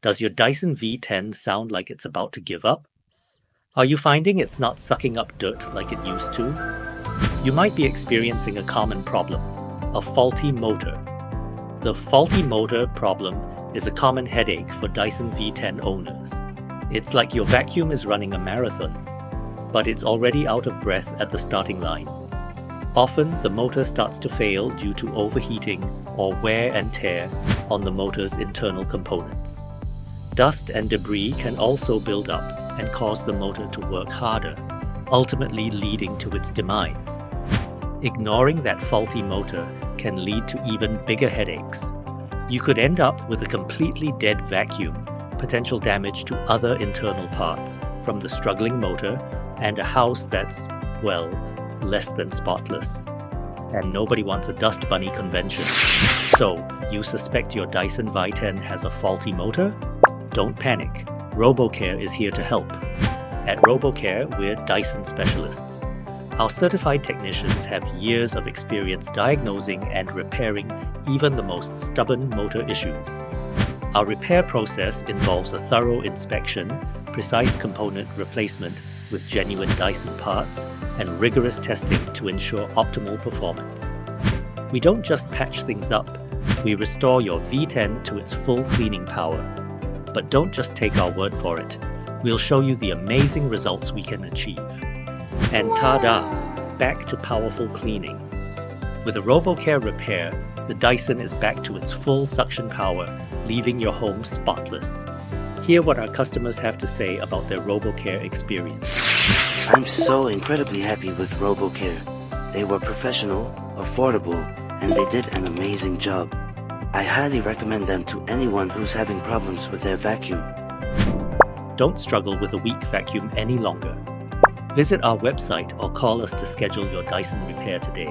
Does your Dyson V10 sound like it's about to give up? Are you finding it's not sucking up dirt like it used to? You might be experiencing a common problem, a faulty motor. The faulty motor problem is a common headache for Dyson V10 owners. It's like your vacuum is running a marathon, but it's already out of breath at the starting line. Often, the motor starts to fail due to overheating or wear and tear on the motor's internal components. Dust and debris can also build up and cause the motor to work harder, ultimately leading to its demise. Ignoring that faulty motor can lead to even bigger headaches. You could end up with a completely dead vacuum, potential damage to other internal parts from the struggling motor, and a house that's, well, less than spotless. And nobody wants a dust bunny convention. So, you suspect your Dyson V10 has a faulty motor? Don't panic. RoboCare is here to help. At RoboCare, we're Dyson specialists. Our certified technicians have years of experience diagnosing and repairing even the most stubborn motor issues. Our repair process involves a thorough inspection, precise component replacement with genuine Dyson parts, and rigorous testing to ensure optimal performance. We don't just patch things up, we restore your V10 to its full cleaning power. But don't just take our word for it. We'll show you the amazing results we can achieve. And ta-da! Back to powerful cleaning. With a RoboCare repair, the Dyson is back to its full suction power, leaving your home spotless. Hear what our customers have to say about their RoboCare experience. I'm so incredibly happy with RoboCare. They were professional, affordable, and they did an amazing job. I highly recommend them to anyone who's having problems with their vacuum. Don't struggle with a weak vacuum any longer. Visit our website or call us to schedule your Dyson repair today.